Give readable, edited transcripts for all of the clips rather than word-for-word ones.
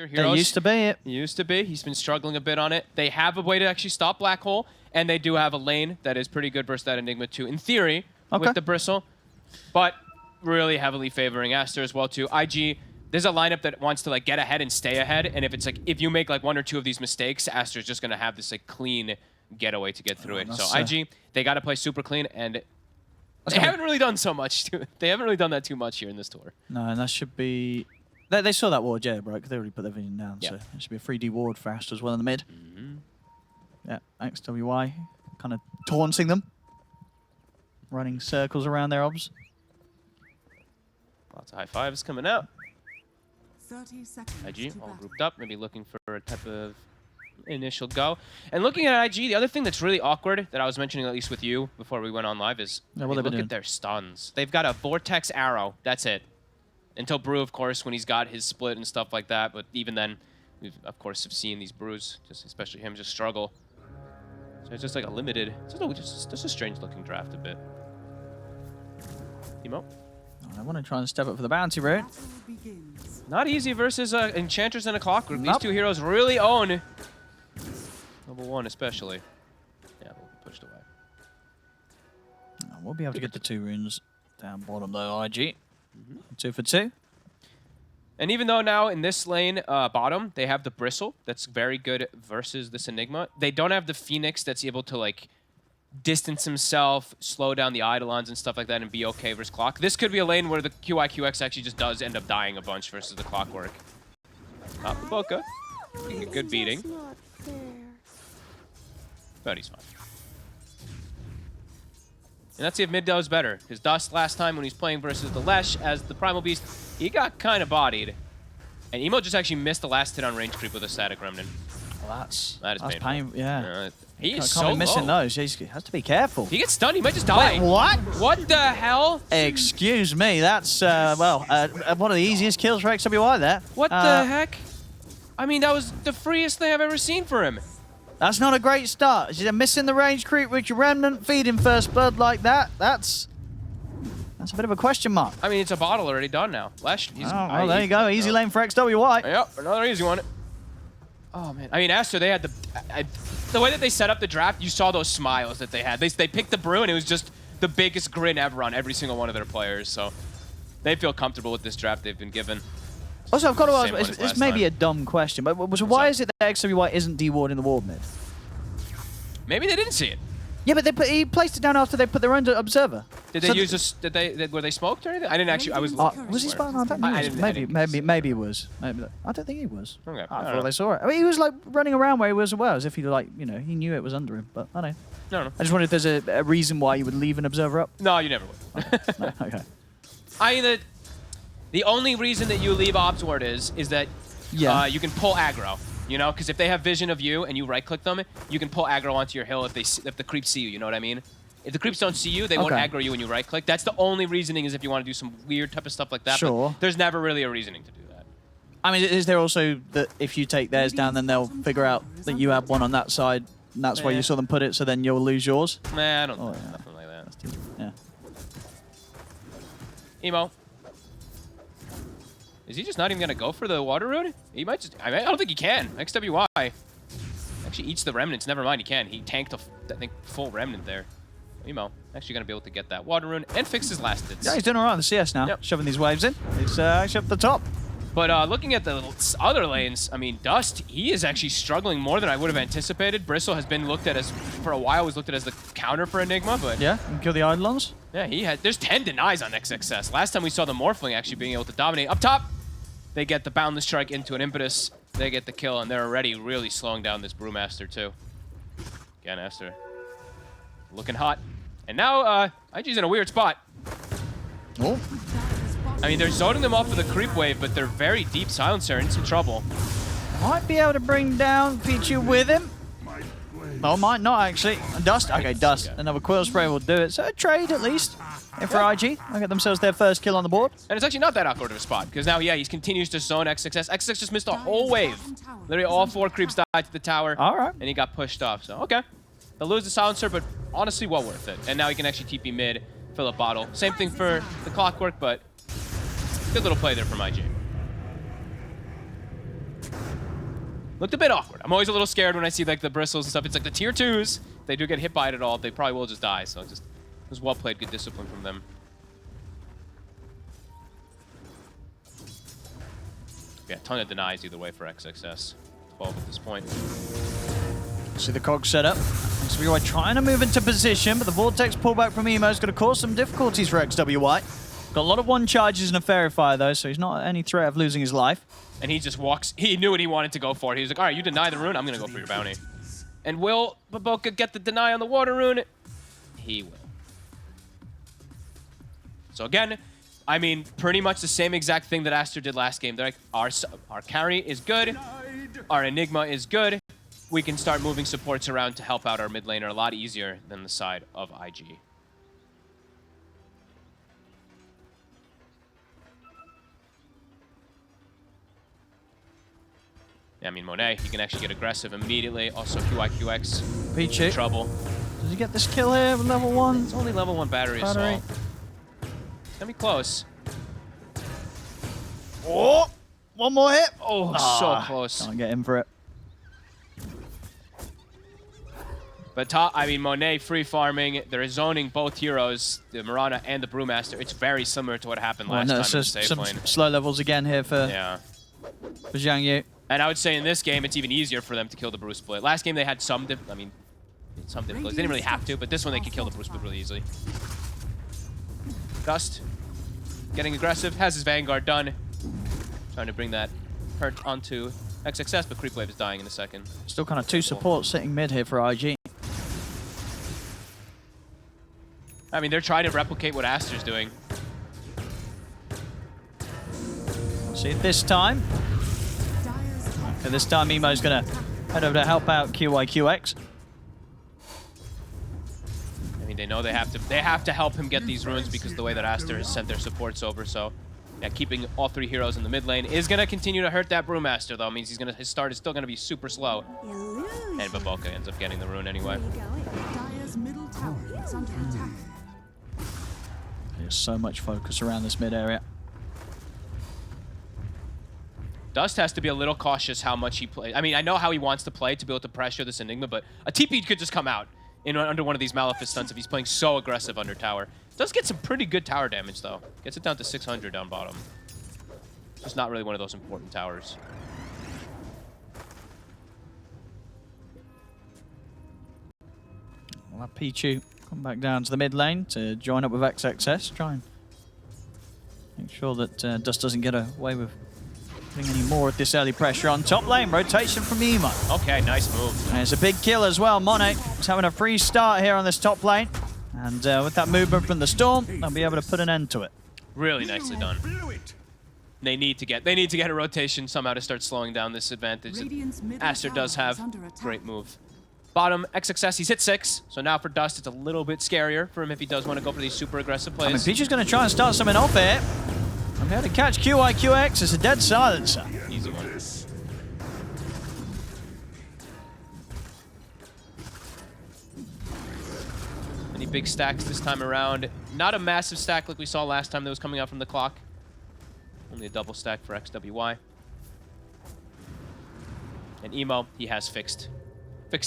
Aster heroes. They used to be it. Used to be. He's been struggling a bit on it. They have a way to actually stop Black Hole, and they do have a lane that is pretty good versus that Enigma too, in theory, with the Bristle. But really heavily favoring Aster as well too. IG, there's a lineup that wants to like get ahead and stay ahead, and if it's like, if you make like 1 or 2 of these mistakes, Aster's just gonna have this like clean getaway to get through it. So IG, they gotta play super clean, and they haven't really done so much. They haven't really done that too much here in this tour. No, and that should be... They saw that ward, yeah, right? Because they already put their vision down, so it should be a 3D ward for Aster as well in the mid. Yeah, XWY kind of taunting them. Running circles around their obs. Lots of high fives coming out. 30 seconds. IG all grouped up, maybe looking for a type of initial go. And looking at IG, the other thing that's really awkward that I was mentioning at least with you before we went on live is look at their stuns. They've got a Vortex Arrow. That's it. Until Brew, of course, when he's got his split and stuff like that. But even then, we've, of course, have seen these Brews, just especially him, just struggle. So it's just like a limited, just a strange-looking draft a bit. Emo? I want to try and step up for the bounty route. Not easy versus Enchantress and a Clockwork. These two heroes really own level 1 especially. Yeah, we'll be pushed away. We'll be able to get the 2 runes down bottom though, IG. 2 for 2. And even though now in this lane, bottom, they have the Bristle that's very good versus this Enigma, they don't have the Phoenix that's able to like distance himself, slow down the Eidolons and stuff like that, and be okay versus Clock. This could be a lane where the QIQX actually just does end up dying a bunch versus the Clockwork. Not the Boca. Getting a good beating. But he's fine. And let's see if mid does better. Because Dust last time when he's playing versus the Lesh as the Primal Beast, he got kind of bodied. And Emo just actually missed the last hit on range creep with a Static Remnant. Well, that's painful. Yeah. He is can't so be missing low. those. He has to be careful. If he gets stunned, he might just die. Wait, what? What the hell? Excuse me. That's, one of the easiest kills for XWY there. What the heck? I mean, that was the freest thing I've ever seen for him. That's not a great start. You're missing the range creep with your Remnant, feeding first blood like that. That's a bit of a question mark. I mean, it's a bottle already done now. Lesh, well, there you go. Easy lane for XWY. Yep, another easy one. Oh, man. I mean, Aster, they had the way that they set up the draft, you saw those smiles that they had. They picked the Brew, and it was just the biggest grin ever on every single one of their players. So they feel comfortable with this draft they've been given. Also, I've got to ask, this may be a dumb question, but why is it that XWY isn't dewarding the ward mid? Maybe they didn't see it. Yeah, but he placed it down after they put their own observer. Did they use this? Were they smoked or anything? I didn't actually. I was. Was he spotting? I don't know. Maybe he was. Maybe, I don't think he was. Okay. I thought they saw it. I mean, he was like running around where he was as well, as if he like he knew it was under him. But I don't know. No. I just wondered if there's a reason why you would leave an observer up. No, you never would. No, okay. The only reason that you leave Obs Ward is that you can pull aggro. You know, because if they have vision of you and you right-click them, you can pull aggro onto your hill if the creeps see you. You know what I mean? If the creeps don't see you, they won't aggro you when you right-click. That's the only reasoning, is if you want to do some weird type of stuff like that. Sure. But there's never really a reasoning to do that. I mean, is there also that if you take theirs down, then they'll figure out that you have one on that side, and that's why you saw them put it, so then you'll lose yours? Nah, I don't know. Nothing like that. Yeah. Emo. Is he just not even going to go for the water rune? He might just... I don't think he can. XWY actually eats the remnants. Never mind, he can. He tanked a, I think, full remnant there. Emo actually going to be able to get that water rune and fix his last hits. Yeah, he's doing all right on the CS now. Yep. Shoving these waves in. He's actually up the top. But looking at the other lanes, I mean, Dust, he is actually struggling more than I would have anticipated. Bristle has been looked at as, for a while, was looked at as the counter for Enigma, but... Yeah, and kill the Eidolons. Yeah, there's 10 denies on XXS. Last time we saw the Morphling actually being able to dominate. Up top, they get the Boundless Strike into an Impetus. They get the kill, and they're already really slowing down this Brewmaster, too. Again, Aster looking hot. And now, IG's in a weird spot. Oh. I mean, they're zoning them off of the creep wave, but they're very deep Silencer, in some trouble. Might be able to bring down Pichu with him. Oh, might not, actually. Dust. Okay, Dust. Another Quill Spray will do it. So a trade, at least. And for IG, they get themselves their first kill on the board. And it's actually not that awkward of a spot, because now, yeah, he continues to zone XXS. XXS just missed a whole wave. Literally all 4 creeps died to the tower. All right. And he got pushed off. So, okay. They'll lose the Silencer, but honestly, well worth it. And now he can actually TP mid, fill up bottle. Same thing for the Clockwork, but good little play there from IG. Looked a bit awkward. I'm always a little scared when I see like the bristles and stuff. It's like the tier 2s. If they do get hit by it at all, they probably will just die. So it was well played, good discipline from them. Yeah, ton of denies either way for XXS. 12 at this point. See the cog set up. XWY trying to move into position, but the Vortex pullback from Emo is going to cause some difficulties for XWY. Got a lot of one charges and a fairy fire though, so he's not at any threat of losing his life. And he just walks. He knew what he wanted to go for. He was like, all right, you deny the rune, I'm going to go for your bounty. And will Baboka get the deny on the water rune? He will. So again, I mean, pretty much the same exact thing that Aster did last game. They're like, our carry is good. Our Enigma is good. We can start moving supports around to help out our mid laner a lot easier than the side of IG. I mean, Monet, he can actually get aggressive immediately. Also, QIQX, Vici. trouble. Does he get this kill here with level 1? It's only level 1 battery assault. Gonna be close. Oh! One more hit! Oh, so close. Can't get in for it. But I mean, Monet free farming. They're zoning both heroes, the Mirana and the Brewmaster. It's very similar to what happened last time in the safe some lane. slow levels again here for Zhang Yu. And I would say in this game, it's even easier for them to kill the Brew split. Last game, they had some difficulties. They didn't really have to, but this one, they could kill the Brew split really easily. Dust, getting aggressive, has his Vanguard done. Trying to bring that hurt onto XXS, but Creep Wave is dying in a second. Still kind of two supports sitting mid here for IG. I mean, they're trying to replicate what Aster's doing. See it this time. And this time Emo's going to head over to help out QIQX. I mean, they know they have to help him get these runes because of the way that Aster has sent their supports over. So, yeah, keeping all 3 heroes in the mid lane is going to continue to hurt that Brewmaster, though. It means his start is still going to be super slow. And Baboka ends up getting the rune anyway. Dire's middle tower is under attack. There's so much focus around this mid area. Dust has to be a little cautious how much he plays. I mean, I know how he wants to play to be able to pressure this Enigma, but a TP could just come out under one of these Malefice stunts if he's playing so aggressive under tower. Does get some pretty good tower damage, though. Gets it down to 600 down bottom. Just not really one of those important towers. We'll have Pichu come back down to the mid lane to join up with XXS. Try and make sure that Dust doesn't get away with putting any more of this early pressure on top lane. Rotation from Emo. Okay, nice move. And it's a big kill as well. Monet is having a free start here on this top lane. And with that movement from the Storm, they'll be able to put an end to it. Really nicely done. They need to get a rotation somehow to start slowing down this advantage. Aster does have great move. Bottom, XXS, he's hit 6. So now for Dust, it's a little bit scarier for him if he does want to go for these super aggressive plays. I mean, Peach is going to try and start something off here. I'm here to catch QIQX. It's a dead silencer. Easy one. Any big stacks this time around? Not a massive stack like we saw last time that was coming out from the clock. Only a double stack for XWY. And Emo, he has fixed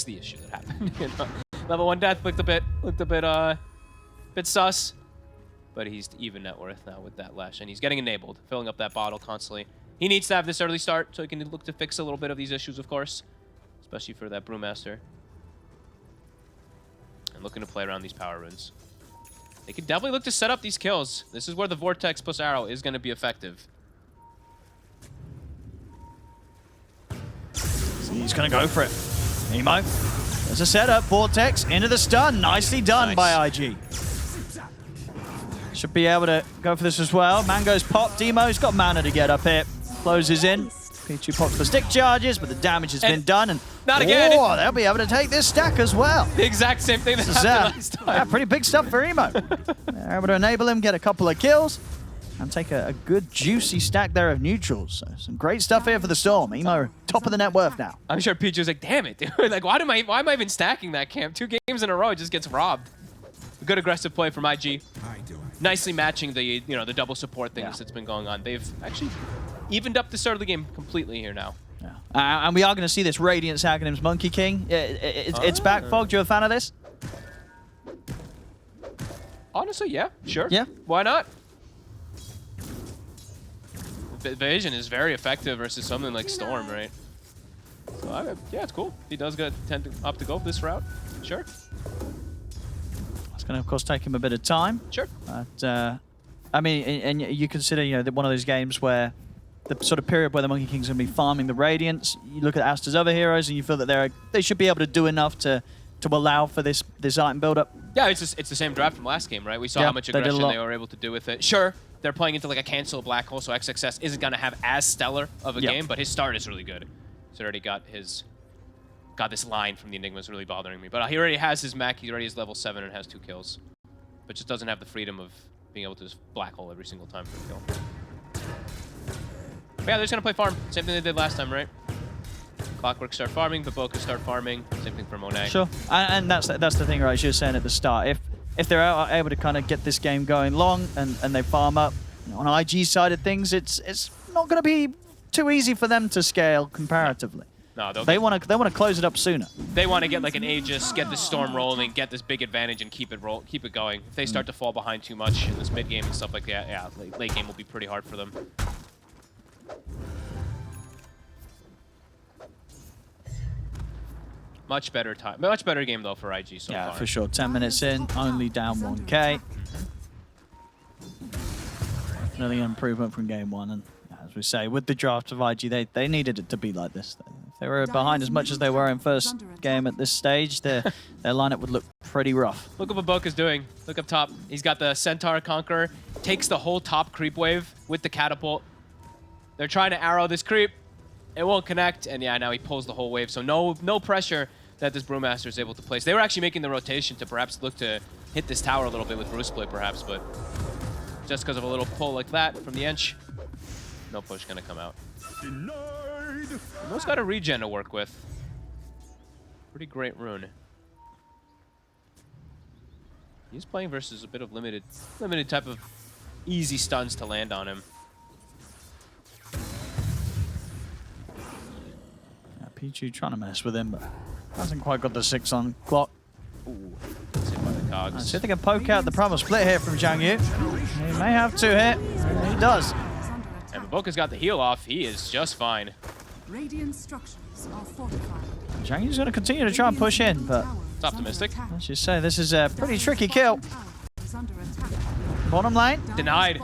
the issue that happened. You know? Level 1 death looked a bit sus. But he's even net worth now with that Lash, and he's getting enabled, filling up that bottle constantly. He needs to have this early start so he can look to fix a little bit of these issues, of course, especially for that Brewmaster. And looking to play around these power runes. They could definitely look to set up these kills. This is where the Vortex plus Arrow is going to be effective. He's going to go for it. Emo, there's a setup. Vortex into the stun. Nicely done by IG. Should be able to go for this as well. Mango's popped. Emo's got mana to get up here. Closes in. Pichu pops for stick charges, but the damage has been done. And not again. Oh, they'll be able to take this stack as well. The exact same thing that happened last time. Yeah, pretty big stuff for Emo. They're able to enable him, get a couple of kills, and take a good juicy stack there of neutrals. So some great stuff here for the Storm. Emo, top of the net worth now. I'm sure Pichu's like, damn it, dude. Like, why am I even stacking that camp? 2 games in a row, it just gets robbed. A good aggressive play from IG. Nicely matching the double support things that's been going on. They've actually evened up the start of the game completely here now. Yeah. And we are going to see this Radiance Aghanim's Monkey King. It's back, Fog. You a fan of this? Honestly, yeah, sure. Yeah. Why not? Vision is very effective versus something like Storm, right? So yeah, it's cool. He does tend to opt to go this route. Sure. It's going to, of course, take him a bit of time. Sure. But I mean, and you consider, you know, one of those games where the sort of period where the Monkey King's going to be farming the Radiance. You look at Aster's other heroes, and you feel that they should be able to do enough to allow for this item build-up. Yeah, it's the same draft from last game, right? We saw how much aggression they were able to do with it. Sure, they're playing into like a cancel black hole, so XXS isn't going to have as stellar of a game, but his start is really good. He's already got this line from the Enigma's really bothering me. But he already has his mech, he already is level 7 and has 2 kills. But just doesn't have the freedom of being able to just black hole every single time for a kill. But yeah, they're just going to play farm. Same thing they did last time, right? Clockwork start farming, Baboka start farming. Same thing for Monet. Sure, and that's the thing, right? As you were saying at the start, if they're able to kind of get this game going long and they farm up, you know, on IG side of things, it's not going to be too easy for them to scale comparatively. No, they want to close it up sooner. They want to get like an Aegis, get the Storm rolling, get this big advantage, and keep it going. If they start to fall behind too much in this mid game and stuff like that, yeah, late game will be pretty hard for them. Much better game though for IG so far. Yeah, for sure. 10 minutes in, only down 1k. Really an improvement from game 1, and as we say, with the draft of IG, they needed it to be like this. If they were behind as much as they were in first game at this stage, their lineup would look pretty rough. Look what Baboka's doing. Look up top. He's got the Centaur Conqueror, takes the whole top creep wave with the catapult. They're trying to arrow this creep. It won't connect, and yeah, now he pulls the whole wave, so no pressure that this Brewmaster is able to place. They were actually making the rotation to perhaps look to hit this tower a little bit with Brew Split, perhaps, but just because of a little pull like that from the Ench, no push gonna come out. Mo's got a regen to work with. Pretty great rune. He's playing versus a bit of limited type of easy stuns to land on him. Yeah, Pichu trying to mess with him, but hasn't quite got the 6 on clock. Ooh, that's hit by the cogs. See if they can poke out the primal split here from Zhang Yu. He may have 2 hit. He does. And Baboka's got the heal off. He is just fine. Radiant structures are fortified. Zhang Yu's going to continue to try and push in, but It's optimistic. let's just say this is a pretty tricky kill. Bottom lane. Denied.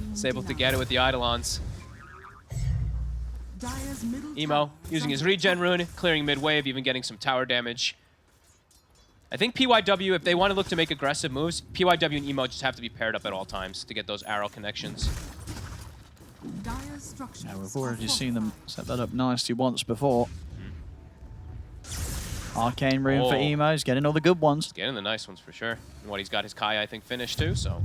He's able to get it with the Eidolons. Emo using his regen rune, clearing mid wave, even getting some tower damage. I think PYW, if they want to look to make aggressive moves, PYW and Emo just have to be paired up at all times to get those arrow connections. Yeah, we've already seen them set that up nicely once before. Arcane rune for Emo. He's getting all the good ones. He's getting the nice ones for sure. And what he's got his Kai, I think, finished too, so.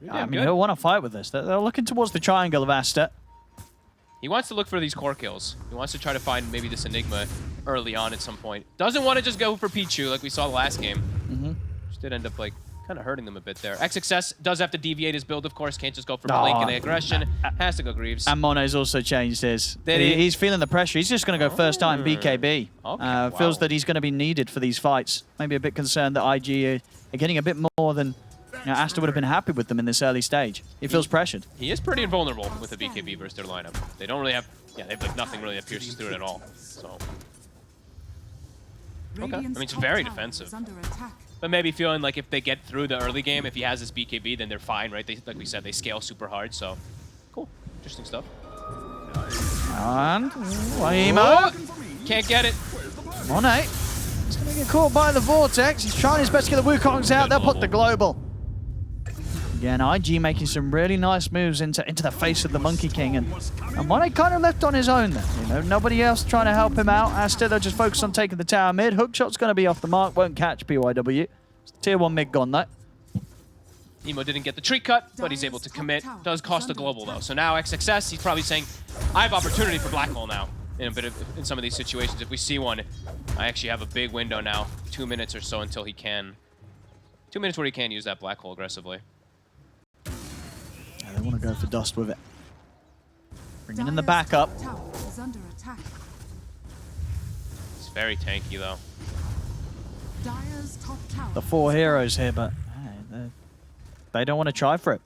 I mean, he'll want to fight with this. They're looking towards the triangle of Aster. He wants to look for these core kills. He wants to try to find maybe this Enigma early on at some point. Doesn't want to just go for Pichu like we saw last game. Which did end up like kind of hurting them a bit there. XXS does have to deviate his build, of course. Can't just go for Blink and aggression. Has to go Greaves. And Monet's also changed his. He's feeling the pressure. He's just going to go first time BKB. Okay, feels that he's going to be needed for these fights. Maybe a bit concerned that IG are getting a bit more than Aster would have been happy with them in this early stage. He feels pressured. He is pretty invulnerable with the BKB versus their lineup. They don't really have, they have like nothing really that pierces through it at all. So, okay. I mean, it's very defensive. But maybe feeling like if they get through the early game, if he has his BKB, then they're fine, right? Like we said, they scale super hard. So, cool, interesting stuff. And Emo can't get it. Monet. He's going to get caught by the Vortex. He's trying his best to get the Wukongs out. They'll put the global. Again, IG making some really nice moves into the face of the Monkey King, and Monet kind of left on his own there. You know, nobody else trying to help him out. Aster, they'll just focus on taking the tower mid. Hookshot's going to be off the mark, won't catch PYW. Tier 1 mid gone though. Emo didn't get the tree cut, but he's able to commit. Does cost a global though. So now XXS, he's probably saying, I have opportunity for Black Hole now. In some of these situations, if we see one, I actually have a big window now. 2 minutes or so until he can. 2 minutes where he can use that Black Hole aggressively. They want to go for Dust with it. Bringing in the backup. is under attack. It's very tanky though. Dire's top tower. The 4 heroes here, but they don't want to try for it.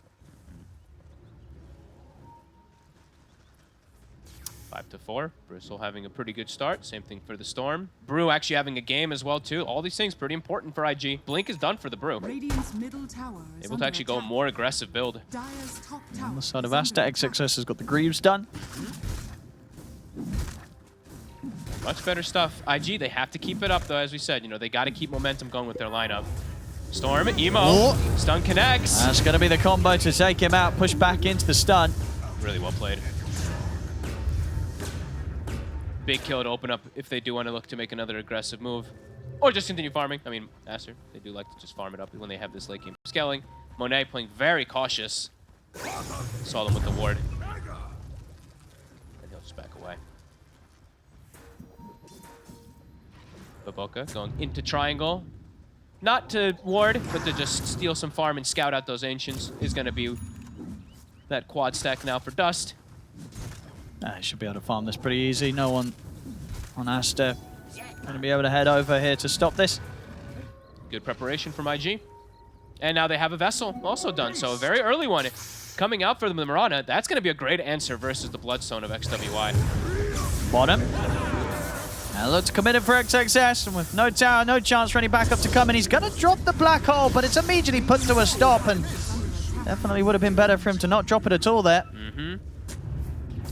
5-4. Bristle having a pretty good start. Same thing for the Storm. Brew actually having a game as well too. All these things pretty important for IG. Blink is done for the Brew. Radiant's middle tower is Able to actually go a more aggressive build. Dire's top tower On the side of is under Aster, attack. XXS has got the Greaves done. Much better stuff. IG, they have to keep it up though, as we said. You know, they got to keep momentum going with their lineup. Storm, Emo, Oh. stun connects. That's going to be the combo to take him out, push back into the stun. Really well played. Big kill to open up if they do want to look to make another aggressive move. Or just continue farming. I mean, Aster, they do like to just farm it up when they have this late game scaling. Monet playing very cautious. Saw them with the ward. And he'll just back away. Baboka going into triangle. Not to ward, but to just steal some farm and scout out those ancients is going to be that quad stack now for Dust. He should be able to farm this pretty easy. No one on Aster going to be able to head over here to stop this. Good preparation from IG. And now they have a Vessel also done, so a very early one coming out for the Mirana. That's going to be a great answer versus the Bloodstone of XWY. Bottom. Now looks committed for XXS, and with no tower, no chance for any backup to come in. He's going to drop the black hole, but it's immediately put to a stop, and definitely would have been better for him to not drop it at all there. Mm-hmm.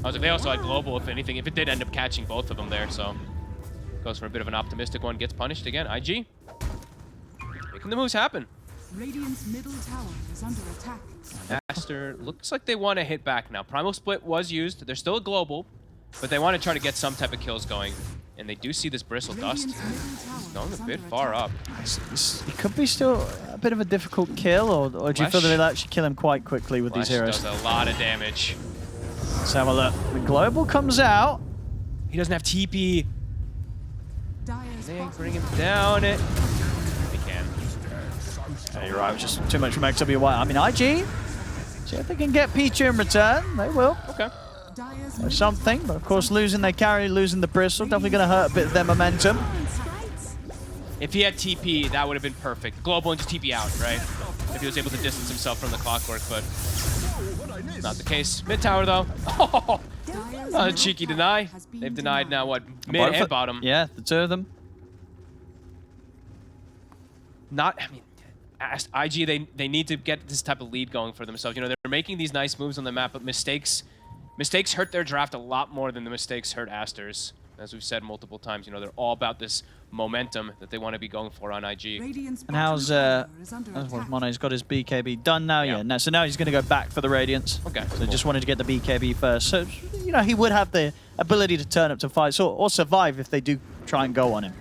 I was like, they also had Global, if anything, if it did end up catching both of them there, so goes for a bit of an optimistic one, gets punished again. IG making the moves happen. Radiant's middle tower is under attack. Aster looks like they want to hit back now. Primal Split was used. They're still a global, but they want to try to get some type of kills going. And they do see this Bristle Dust going a bit far up. It could be still a bit of a difficult kill, or do you feel that they'll actually kill him quite quickly with these heroes? Does a lot of damage. Let's have a look. The global comes out. He doesn't have TP. They bring him down. They can. Yeah, you're right, it was just too much from XWY. I mean, IG, see if they can get Pichu in return. They will. Okay. Or something, but of course losing their carry, losing the Bristle, definitely going to hurt a bit of their momentum. If he had TP, that would have been perfect. Global and just TP out, right? If he was able to distance himself from the clockwork, but not the case. Mid tower though. Oh, a cheeky deny. They've denied now what? Mid and bottom. Yeah, the two of them. I mean, IG, they need to get this type of lead going for themselves. You know, they're making these nice moves on the map, but mistakes hurt their draft a lot more than the mistakes hurt Aster's. As we've said multiple times, you know, they're all about this momentum that they want to be going for on IG. And how's Mono's got his BKB done now? Yeah. So now he's going to go back for the Radiance. Okay. So cool. Just wanted to get the BKB first. So, you know, he would have the ability to turn up to fights or survive if they do try and go on him.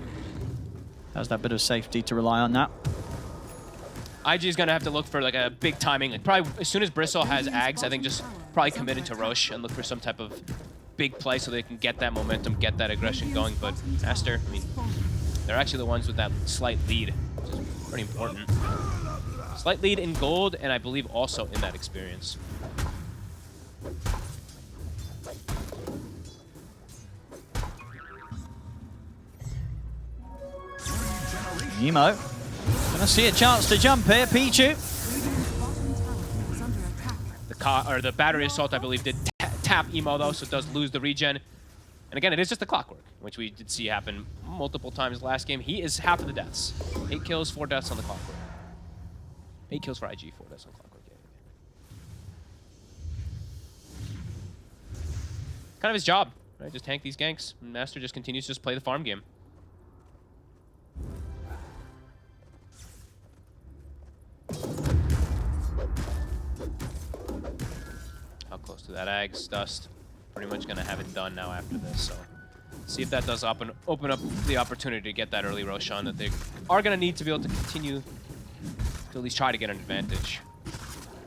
How's that bit of safety to rely on that? IG is going to have to look for like a big timing. Like probably as soon as Bristle has Ags, I think just probably commit into Roche and look for some type of big play so they can get that momentum, get that aggression going. But Aster, I mean, they're actually the ones with that slight lead, which is pretty important. Slight lead in gold, and I believe also in that experience. Emo. Gonna see a chance to jump here, Pichu. The battery assault, I believe, did tap Emo though, so it does lose the regen. And again, it is just the clockwork, which we did see happen multiple times last game. He is half of the deaths. 8 kills, 4 deaths on the clockwork. 8 kills for IG, 4 deaths on clockwork. Kind of his job, right? Just tank these ganks. And Master just continues to just play the farm game. How close to that Ags Dust? Pretty much gonna have it done now after this, so see if that does open up the opportunity to get that early Roshan that they are gonna need to be able to continue to at least try to get an advantage.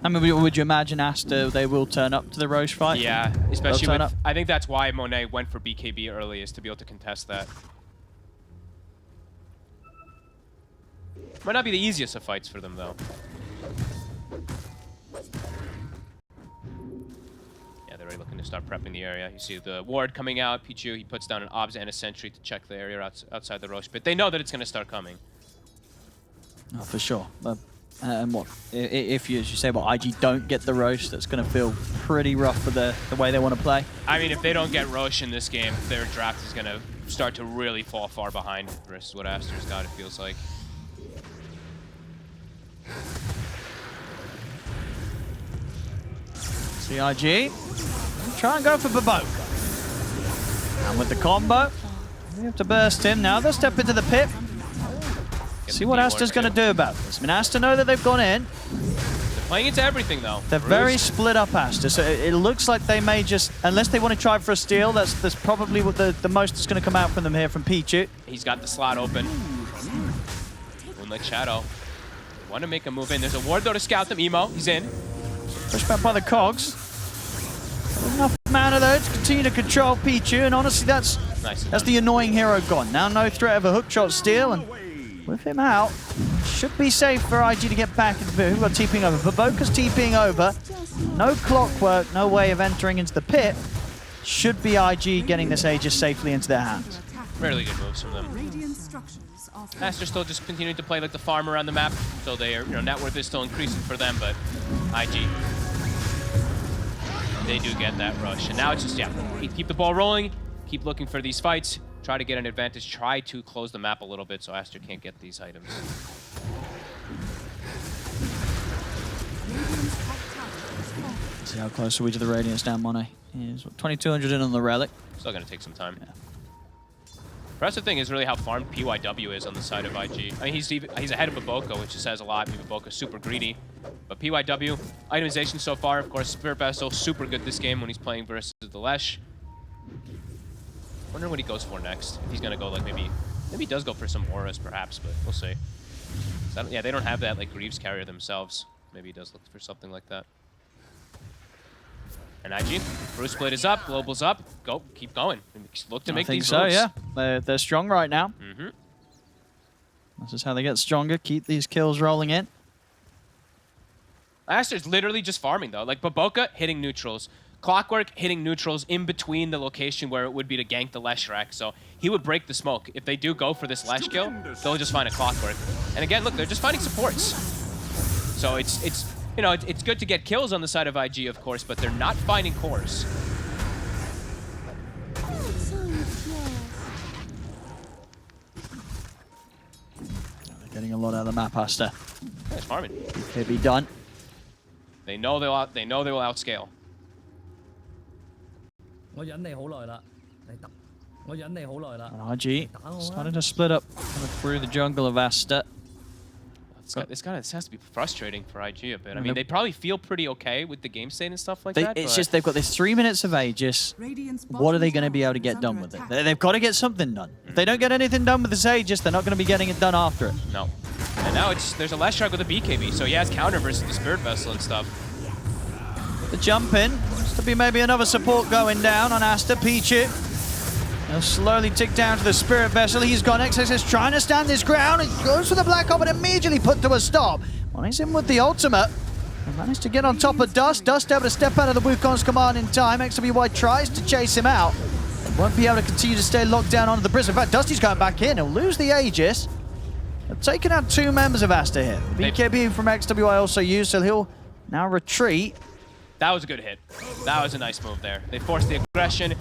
I mean, would you imagine Aster, they will turn up to the Roche fight? Yeah, especially with, I think that's why Monet went for BKB early, is to be able to contest that. Might not be the easiest of fights for them though. Yeah, they're already looking to start prepping the area. You see the ward coming out. Pichu, he puts down an obs and a sentry to check the area outside the Roche pit. They know that it's going to start coming. Oh, for sure. And what if you, as you say, IG don't get the Roche, that's going to feel pretty rough for the way they want to play. I mean, if they don't get Roche in this game, their draft is going to start to really fall far behind versus what Aster's got, it feels like. CIG, try and go for Baboka. And with the combo, they have to burst in. Now they'll step into the pit. See what Aster's going to do about this. I mean, Aster know that they've gone in. They're playing into everything, though. They're very split up, Aster. So it looks like they may just, unless they want to try for a steal, that's probably what the most that's going to come out from them here from Pichu. He's got the slot open. Moonlight Shadow. Want to make a move in. There's a ward, though, to scout them. Emo, he's in. Pushed back by the Cogs. Enough mana, though, to continue to control Pichu. And honestly, that's the annoying hero gone. Now no threat of a hookshot steal. And with him out, should be safe for IG to get back into the pit. Who've got TPing over? Baboka's TPing over. No clockwork, no way of entering into the pit. Should be IG getting this Aegis safely into their hands. Really good moves from them. Aster still just continuing to play like the farm around the map, so their net worth is still increasing for them, but IG, they do get that rush. And now it's just, keep the ball rolling, keep looking for these fights, try to get an advantage, try to close the map a little bit so Aster can't get these items. See how close are we to the Radiance now, Monet? He's 2,200 in on the Relic. Still going to take some time. Yeah. Impressive thing is really how farmed PYW is on the side of IG. I mean, he's ahead of Baboka, which just says a lot. Baboka's super greedy. But PYW, itemization so far, of course, Spirit Vessel, super good this game when he's playing versus the Lesh. Wondering what he goes for next. If he's going to go like maybe he does go for some auras perhaps, but we'll see. Yeah, they don't have that like Greaves carrier themselves. Maybe he does look for something like that. And IG, Bruce Split is up, Global's up. Go, keep going. Look to make these moves. I think so, yeah. They're strong right now. Mm-hmm. This is how they get stronger, keep these kills rolling in. Aster's literally just farming, though. Like, Baboka hitting neutrals. Clockwork hitting neutrals in between the location where it would be to gank the Leshrac. So he would break the smoke. If they do go for this Lesh kill, they'll just find a Clockwork. And again, look, they're just finding supports. So it's good to get kills on the side of IG, of course, but they're not finding cores. They're getting a lot out of the map, Aster. Nice farming. Could be done. They know they will outscale. And IG starting to split up through the jungle of Aster. This has to be frustrating for IG a bit. I mean, they probably feel pretty okay with the game state and stuff like that. It's just they've got this 3 minutes of Aegis. What are they going to be able to get done with it? They've got to get something done. If they don't get anything done with this Aegis, they're not going to be getting it done after it. No. And now there's a Leshrac with a BKB, so he has counter versus the Spirit Vessel and stuff. The jump in. This to be maybe another support going down on Aster. Pichu. He'll slowly tick down to the Spirit Vessel. He's gone. XXS trying to stand his ground. He goes for the Black Hole, but immediately put to a stop. Well, he's in with the ultimate. He managed to get on top of Dust. Dust able to step out of the Wukong's command in time. XWY tries to chase him out. Won't be able to continue to stay locked down onto the Bristle. In fact, Dusty's going back in. He'll lose the Aegis. They've taken out 2 members of Aster here. BKB from XWY also used, so he'll now retreat. That was a good hit. That was a nice move there. They forced the aggression.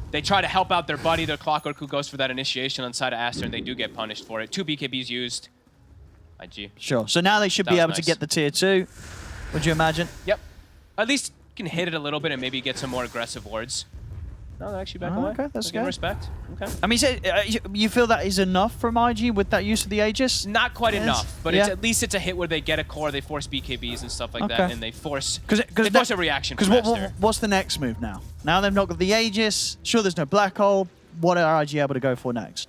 They try to help out their buddy, their Clockwork, who goes for that initiation on side of Aster, and they do get punished for it. 2 BKBs used. IG. Sure. So now they should be able to get the tier 2, would you imagine? Yep. At least can hit it a little bit and maybe get some more aggressive wards. No, they're actually back away. Okay, that's good. Respect. Okay. I mean, you feel that is enough from IG with that use of the Aegis? Not quite enough, but at least it's a hit where they get a core, they force BKBs and stuff like that, and they force a reaction from Aster. What's the next move now? Now they've not got the Aegis. Sure, there's no Black Hole. What are IG able to go for next?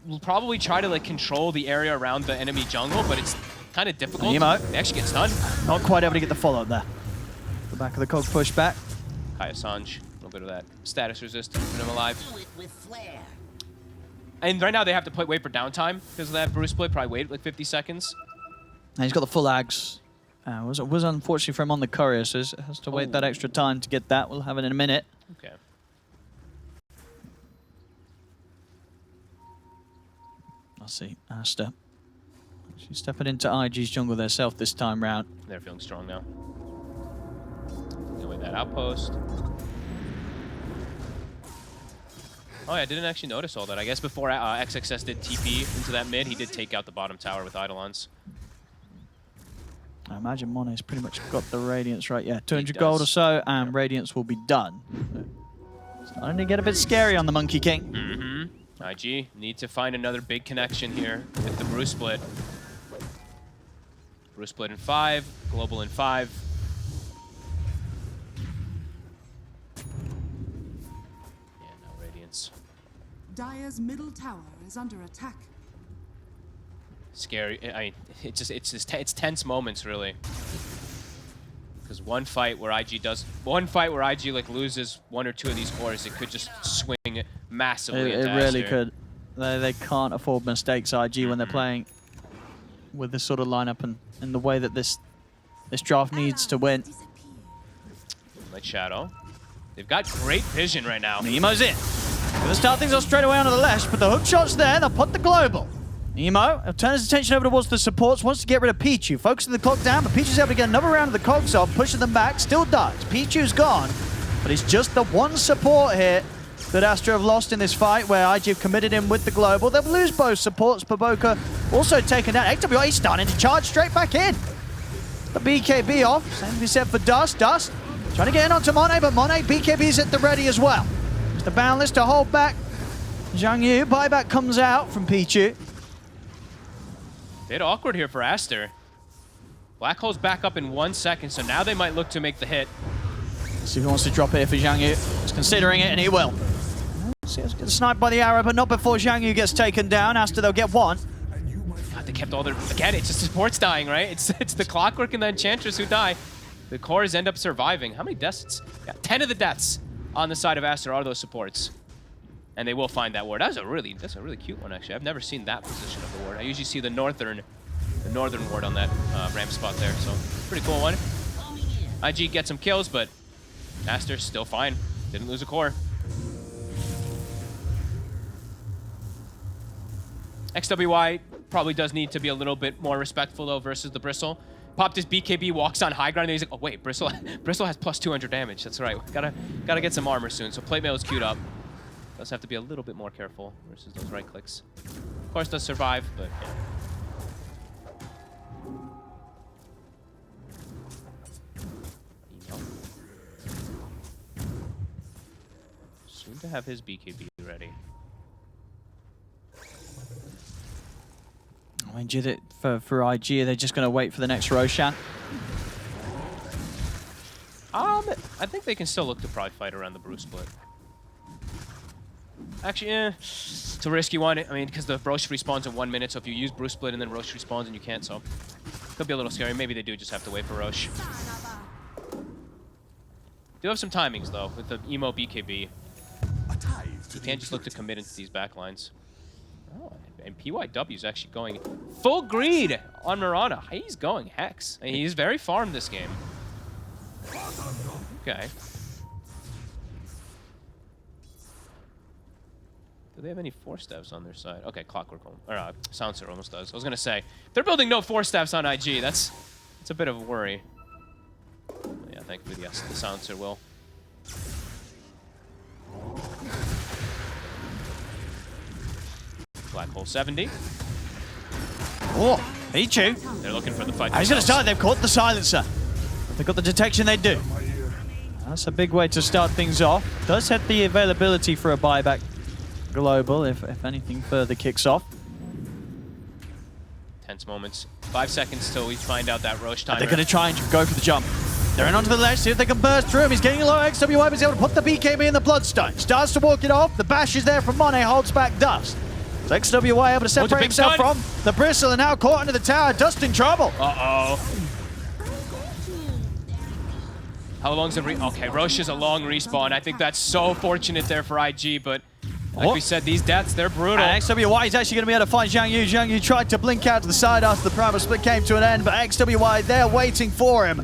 We'll probably try to control the area around the enemy jungle, but it's kind of difficult. They actually get stunned. Not quite able to get the follow-up there. The back of the Cog push back. Kaya Sanj, a little bit of that status resistance, keeping him alive. And right now they have to wait for downtime because of that. Bruce Split probably wait like 50 seconds. And he's got the full Ags Was unfortunately for him on the courier, so has to wait that extra time to get that. We'll have it in a minute. Okay. I'll see. Aster. She's stepping into IG's jungle herself this time round. They're feeling strong now. Get away that outpost. Oh, yeah, I didn't actually notice all that. I guess before XXS did TP into that mid, he did take out the bottom tower with Eidolons. I imagine Monet's pretty much got the Radiance right. Yeah, 200 gold or so, and Radiance will be done. Starting to get a bit scary on the Monkey King. Mm-hmm. IG need to find another big connection here with the Bruce split. Bruce split in 5, Global in 5. Yeah, no Radiance. Dire's middle tower is under attack. Scary. I mean, it's tense moments really. Because one fight where IG like loses 1 or 2 of these cores, it could just swing massively. It really could. They can't afford mistakes, IG, when they're playing with this sort of lineup and the way that this draft needs to win. Light Shadow. They've got great vision right now. Nemo's in. Gonna start things off straight away onto the left, but the hook shot's there. They'll put the global. Nemo turns his attention over towards the supports, wants to get rid of Pichu, focusing the clock down, but Pichu's able to get another round of the cogs off, pushing them back, still does. Pichu's gone, but it's just the one support here that Astra have lost in this fight, where IG have committed him with the global. They'll lose both supports. Baboka also taken down. XWA starting to charge straight back in. The BKB off. Same to be said for Dust. Dust trying to get in onto Monet, but Monet, BKB's at the ready as well. It's the Boundless to hold back Zhang Yu. Buyback comes out from Pichu. Bit awkward here for Aster. Black Hole's back up in 1 second, so now they might look to make the hit. See if he wants to drop it here for Zhang Yu. He's considering it, and he will. See, he's getting sniped by the arrow, but not before Zhang Yu gets taken down. Aster, they'll get one. God, they kept all their... Again, it's just supports dying, right? It's the Clockwork and the Enchantress who die. The cores end up surviving. How many deaths? Yeah, 10 of the deaths on the side of Aster are those supports. And they will find that ward. That's a really cute one, actually. I've never seen that position of the ward. I usually see the northern ward on that ramp spot there. So pretty cool one. IG gets some kills, but Aster's still fine. Didn't lose a core. XWY probably does need to be a little bit more respectful though versus the Bristle. Popped his BKB, walks on high ground, and he's like, oh wait, Bristle has plus 200 damage. That's right. Gotta get some armor soon. So plate mail is queued up. Does have to be a little bit more careful versus those right clicks. Of course, does survive, but yeah. Soon to have his BKB ready. I mean, for IG, are they just going to wait for the next Roshan? I think they can still look to probably fight around the Bruce split. Actually, it's a risky one. I mean, because the Roche respawns in 1 minute, so if you use Bruce split and then Roche respawns and you can't, so could be a little scary. Maybe they do just have to wait for Roche. Do have some timings though with the emo BKB. You can't just look to commit into these backlines. Oh, and PYW is actually going full greed on Mirana. He's going Hex. I mean, he's very farmed this game. Okay. Do they have any 4-staffs on their side? Okay, Clockwork or Silencer almost does. I was gonna say they're building no 4-staffs on IG. That's a bit of a worry. But yeah, thankfully yes, the Silencer will. Black Hole 70. Oh, Pichu. They're looking for the fight. He's gonna start. They've caught the Silencer. They've got the detection. They do. That's a big way to start things off. Does have the availability for a buyback. Global, if anything further kicks off. Tense moments. 5 seconds till we find out that Roche timer. They're going to try and go for the jump. They're in onto the left, see if they can burst through him. He's getting a low XWY, but he's able to put the BKB in the Bloodstone. Starts to walk it off. The bash is there from Monet, holds back Dust. So XWY able to separate himself from the Bristle, and now caught into the tower. Dust in trouble. Uh-oh. How long's the okay, Roche is a long respawn. I think that's so fortunate there for IG, but Like we said, these deaths, they're brutal. And XWY is actually going to be able to find Zhang Yu. Zhang Yu tried to blink out to the side after the primal split came to an end, but XWY, they're waiting for him.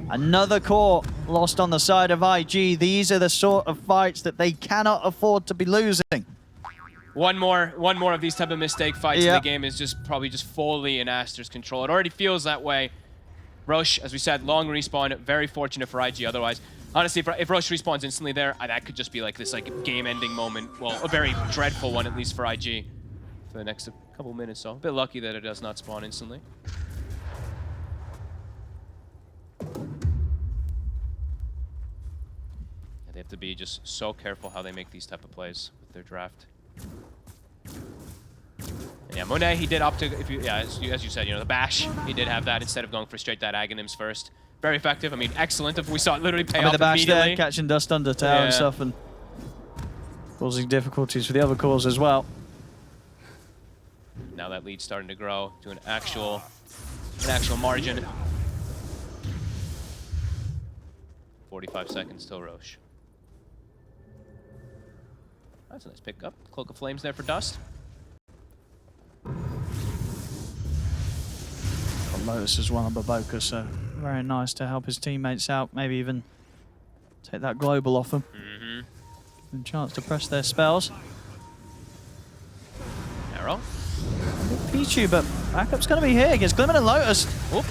Another core lost on the side of IG. These are the sort of fights that they cannot afford to be losing. One more of these type of mistake fights in the game is just probably just fully in Aster's control. It already feels that way. Roche, as we said, long respawn, very fortunate for IG otherwise. Honestly, if Roche respawns instantly there, that could just be like this game-ending moment. Well, a very dreadful one, at least for IG, for the next couple minutes. So a bit lucky that it does not spawn instantly. They have to be just so careful how they make these type of plays with their draft. Yeah, Monet, he did opt to, as you said, the bash, he did have that instead of going for straight that Aghanims first. Very effective. I mean, excellent. If we saw it literally pay off the bash immediately. there, catching Dust under tower and stuff, and causing difficulties for the other cores as well. Now that lead's starting to grow to an actual margin. 45 seconds till Roche. That's a nice pickup. Cloak of Flames there for Dust. Got Lotus as well on Baboka, so very nice to help his teammates out. Maybe even take that global off them. Give them a chance to press their spells. Arrow. Pichu, but backup's going to be here. Gets Glimmer and Lotus. Oop.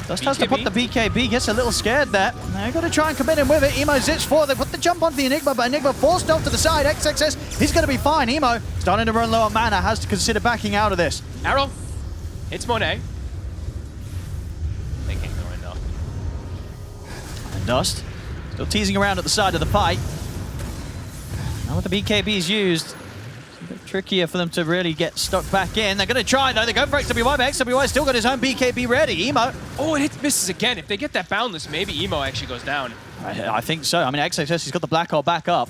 Dust has to put the BKB. Gets a little scared there. They're going to try and commit him with it. Emo zips forward. They put the jump onto the Enigma, but Enigma forced off to the side. XXS, he's going to be fine. Emo, starting to run low on mana, has to consider backing out of this. Arrow. Hits Monet. They can't go in though. And Dust, still teasing around at the side of the fight. Now with the BKBs used, it's a bit trickier for them to really get stuck back in. They're going to try though. They go for XWY, but XWY still got his own BKB ready. Emo. Oh, it misses again. If they get that boundless, maybe Emo actually goes down. I think so. I mean, XXS, he's got the black hole back up.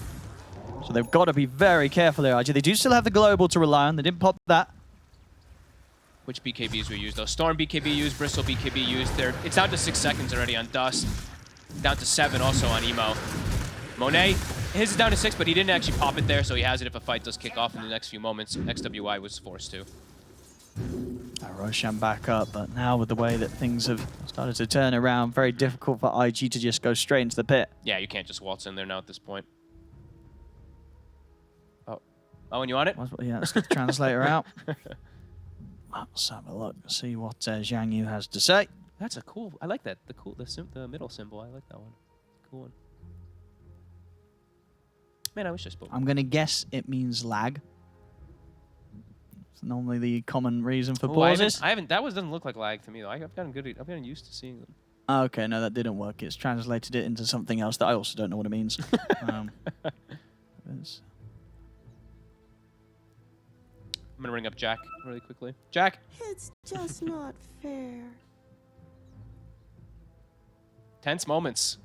So they've got to be very careful there, IG. They do still have the global to rely on. They didn't pop that. Which BKBs were used though? Storm BKB used, Bristle BKB used. It's down to 6 seconds already on Dust. Down to 7 also on Emo. Monet, his is down to 6, but he didn't actually pop it there, so he has it if a fight does kick off in the next few moments. XWY was forced to. Roshan back up, but now with the way that things have started to turn around, very difficult for IG to just go straight into the pit. Yeah, you can't just waltz in there now at this point. Oh, and you want it? Yeah, let's get the translator out. Let's have a look, see what Zhang Yu has to say. That's a cool. I like that. The middle symbol. I like that one. Cool one. Man, I wish I spoke. I'm gonna guess it means lag. It's normally the common reason for pauses. I haven't. That doesn't look like lag to me though. I've gotten used to seeing them. Okay, no, that didn't work. It's translated it into something else that I also don't know what it means. I'm gonna ring up Jack really quickly. Jack. It's just not fair. Tense moments.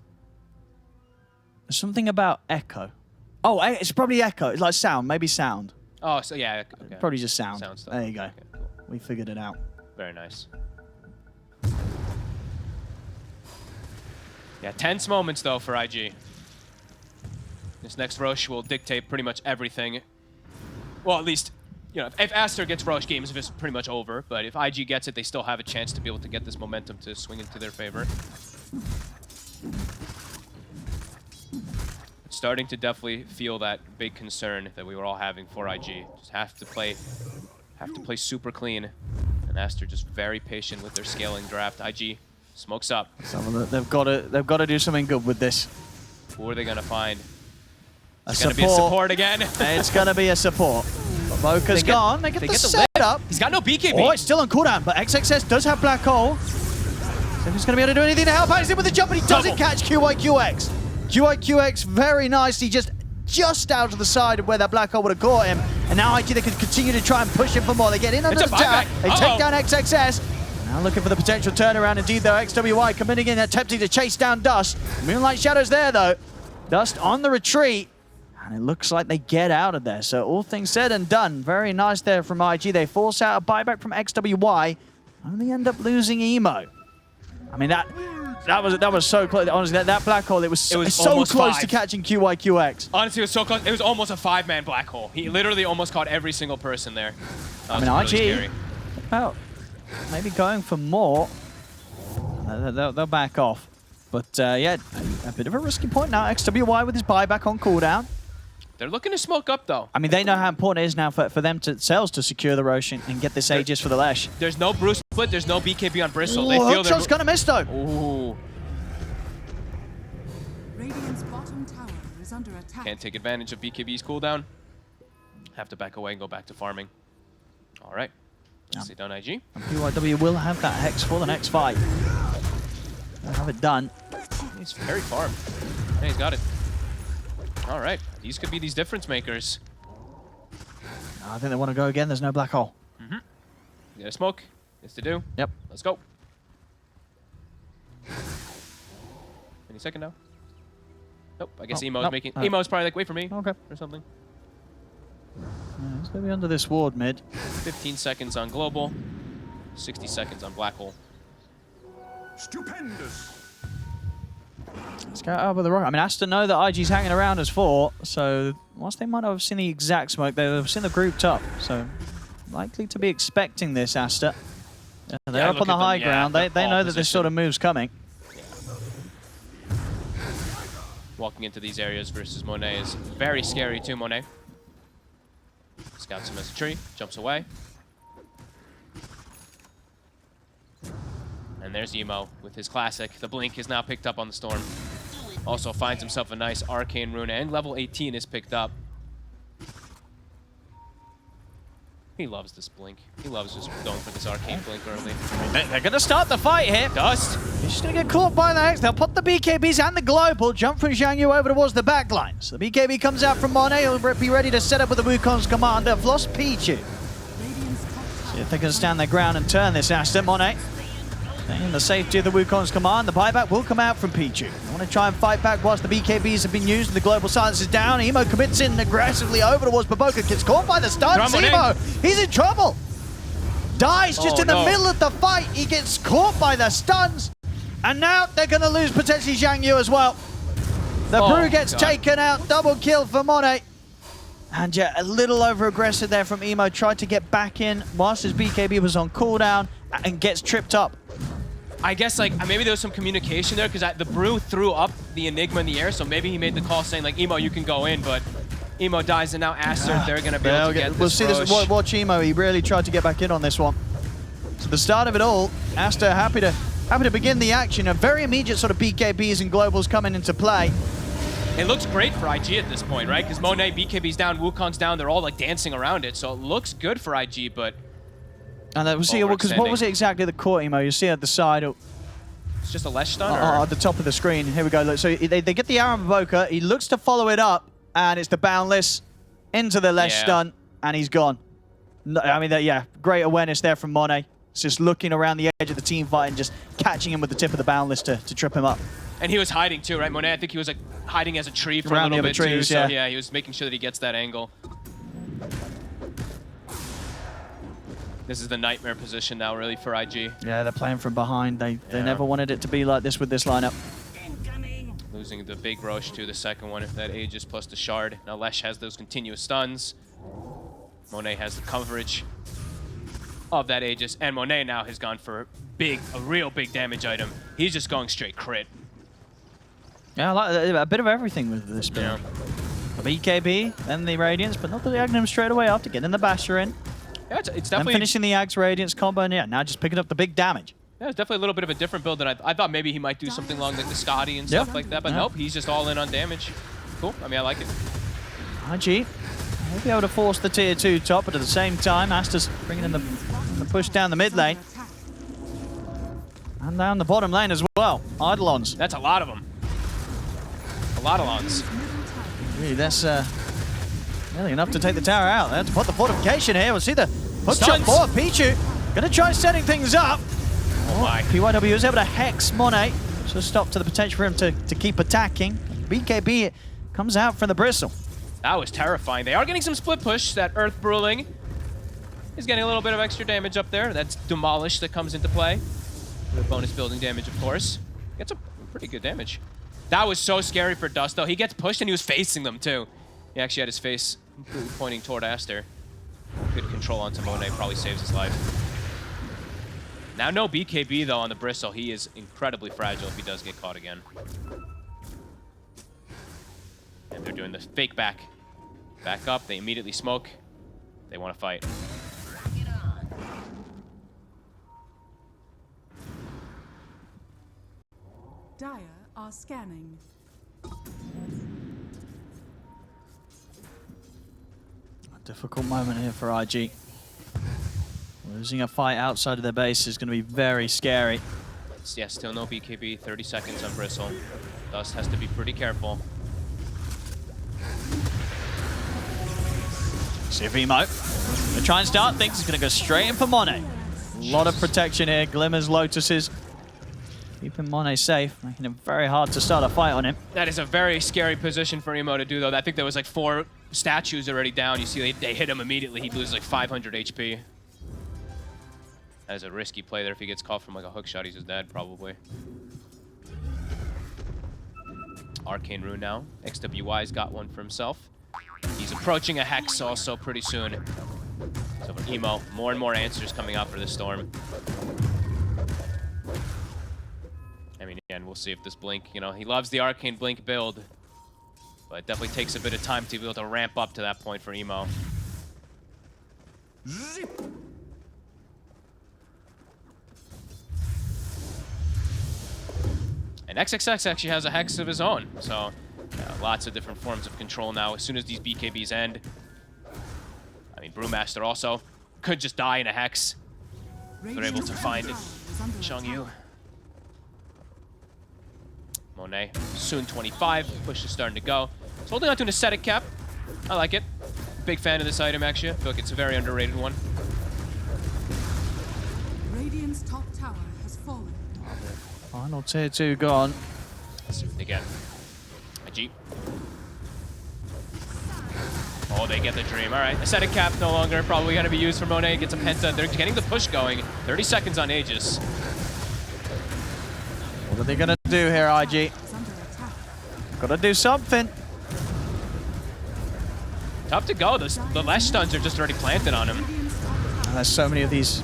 There's something about echo. Oh, it's probably echo. It's like sound, maybe sound. Oh, so yeah. Okay. Probably just sound. Sound stuff. There you go. Okay, cool. We figured it out. Very nice. Yeah, tense moments though for IG. This next Roche will dictate pretty much everything. Well, at least, if Aster gets Roche, games is pretty much over. But if IG gets it, they still have a chance to be able to get this momentum to swing into their favor. It's starting to definitely feel that big concern that we were all having for IG. Just have to play super clean. And Aster just very patient with their scaling draft. IG smokes up. They've got to do something good with this. Who are they gonna find? It's gonna be a support again. It's gonna be a support. Mocha's gone. They get the setup. He's got no BKB. Oh, it's still on cooldown, but XXS does have Black Hole. So he's going to be able to do anything to help out. He's in with the jump, but he doesn't catch QYQX. QYQX very nicely, just out of the side of where that Black Hole would have caught him. And now IG, they can continue to try and push him for more. They get in under the attack. They take down XXS. Now looking for the potential turnaround. Indeed, though, XWY committing in, attempting to chase down Dust. Moonlight Shadow's there, though. Dust on the retreat. And it looks like they get out of there. So all things said and done. Very nice there from IG. They force out a buyback from XWY. Only end up losing Emo. I mean, that That was so close. Honestly, that black hole, it was so almost close 5. to catching QYQX. Honestly, it was so close. It was almost a 5-man black hole. He literally almost caught every single person there. I mean, really IG, scary. well, maybe going for more. They'll back off. But yeah, a bit of a risky point now. XWY with his buyback on cooldown. They're looking to smoke up, though. I mean, they know how important it is now for them themselves to secure the Roshan and get this Aegis for the Lesh. There's no Bruce split. There's no BKB on Bristle. They Ooh, feel hookshot's gonna miss though. Ooh. Radiant's bottom tower is under attack. Can't take advantage of BKB's cooldown. Have to back away and go back to farming. All right. Nicely done, IG. And PYW will have that Hex for the next fight. They'll have it done. He's very farm. Yeah, he's got it. All right. These could be these difference makers. I think they want to go again. There's no black hole. You got a smoke. Yes to do. Yep. Let's go. Any second now? Nope. I guess Emo's nope. making. Emo's probably like, wait for me. Okay. Or something. It's going to be under this ward mid. 15 seconds on global. 60 seconds on black hole. Stupendous. Let's go over the rock. I mean, Aster know that IG's hanging around as 4, so whilst they might not have seen the exact smoke, they've seen the grouped up. So likely to be expecting this, Aster. They're up on the high ground. They know that this sort of move's coming. Walking into these areas versus Monet is very scary too, Monet. Scouts him as a tree, jumps away. And there's Emo with his classic. The blink is now picked up on the storm. Also finds himself a nice arcane rune, and level 18 is picked up. He loves this blink. He loves just going for this arcane blink early. They're going to start the fight here. Dust! He's just going to get caught by the Hex. They'll put the BKBs and the global, jump from Zhang Yu over towards the back line. So the BKB comes out from Monet. He'll be ready to set up with the Wukong's command. They've lost Pichu. See if they can stand their ground and turn this Aster. Monet staying in the safety of the Wukong's command. The buyback will come out from Pichu. They want to try and fight back whilst the BKBs have been used and the global silence is down. Emo commits in aggressively over towards Baboka. Gets caught by the stuns. Emo, he's in trouble. Dies just in the middle of the fight. He gets caught by the stuns. And now they're going to lose potentially Zhang Yu as well. The Brew gets taken out. Double kill for Monet. And yeah, a little over-aggressive there from Emo. Tried to get back in whilst his BKB was on cooldown and gets tripped up. I guess like maybe there was some communication there because the Brew threw up the Enigma in the air, so maybe he made the call saying like, Emo, you can go in, but Emo dies and now Aster, they're going to be able to get this We'll see this. Watch Emo. He really tried to get back in on this one. So the start of it all, Aster happy to begin the action. A very immediate sort of BKBs and globals coming into play. It looks great for IG at this point, right? Because Monet, BKB's down, Wukong's down. They're all like dancing around it, so it looks good for IG, but... And we'll see, because what was it exactly that caught Emo? You see at the side. It's just a Lesh stun? At the top of the screen. Here we go. Look, so they get the arrow on Baboka. He looks to follow it up, and it's the Boundless into the Lesh stun, and he's gone. No, I mean, yeah, great awareness there from Monet. It's just looking around the edge of the team fight and just catching him with the tip of the Boundless to trip him up. And he was hiding too, right? Monet, I think he was like hiding as a tree for a little bit too. So yeah, he was making sure that he gets that angle. This is the nightmare position now, really, for IG. Yeah, they're playing from behind. They never wanted it to be like this with this lineup. Losing the big Roche to the second one, if that Aegis plus the Shard. Now Lesh has those continuous stuns. Monet has the coverage of that Aegis, and Monet now has gone for a real big damage item. He's just going straight crit. Yeah, I like a bit of everything with this build. The BKB, then the Radiance, but not the Agnum straight away after getting the Basher in. Yeah, it's definitely... And finishing the Axe Radiance combo, and yeah, now just picking up the big damage. Yeah, it's definitely a little bit of a different build than I thought. Maybe he might do something along like the Scotty and stuff like that, but nope, he's just all in on damage. Cool, I mean, I like it. IG will be able to force the tier 2 top, but at the same time, Aster's bringing in the push down the mid lane. And down the bottom lane as well. Eidolons. That's a lot of them. A lot of lons. Really, that's really enough to take the tower out. Let's put the fortification here. We'll see the hook shot for Pichu. Gonna try setting things up. Oh my. PYW is able to hex Monet. So stop to the potential for him to keep attacking. BKB comes out from the bristle. That was terrifying. They are getting some split push. That Earth Brewing is getting a little bit of extra damage up there. That's Demolish that comes into play. The bonus building damage, of course. Gets a pretty good damage. That was so scary for Dust, though. He gets pushed, and he was facing them, too. He actually had his face completely pointing toward Aster. Good control onto Monet, probably saves his life. Now no BKB, though, on the Bristle. He is incredibly fragile if he does get caught again. And they're doing the fake back. Back up, they immediately smoke. They want to fight. Dire are scanning. A difficult moment here for IG. Losing a fight outside of their base is going to be very scary. Yeah, still no BKB. 30 seconds on Bristle. Dust has to be pretty careful. See if Emo gonna try and start things. He's going to go straight in for Monet. A lot of protection here. Glimmers, Lotuses. Keeping Monet safe, making it very hard to start a fight on him. That is a very scary position for Emo to do, though. I think there was like 4 statues already down. You see they hit him immediately. He loses like 500 HP. That is a risky play there. If he gets caught from like a hook shot, he's just dead, probably. Arcane Rune now. XWY's got one for himself. He's approaching a Hex also pretty soon. So for Emo, more and more answers coming out for this Storm. I mean, again, we'll see if this Blink, you know, he loves the Arcane Blink build. But it definitely takes a bit of time to be able to ramp up to that point for Emo. And XXX actually has a Hex of his own, so lots of different forms of control now. As soon as these BKBs end, I mean, Brewmaster also could just die in a Hex. They're able to find Xiangyu. Monet, soon 25, push is starting to go. It's holding on to an ascetic cap. I like it. Big fan of this item, actually. I feel like it's a very underrated one. Radiant's top tower has fallen. Final tier 2 gone. Again. IG. Oh, they get the dream. All right, ascetic cap no longer. Probably going to be used for Monet. Gets a Penta. They're getting the push going. 30 seconds on Aegis. What are they going to do here, IG? Got to do something. Tough to go. The Lesh stuns are just already planted on him. And there's so many of these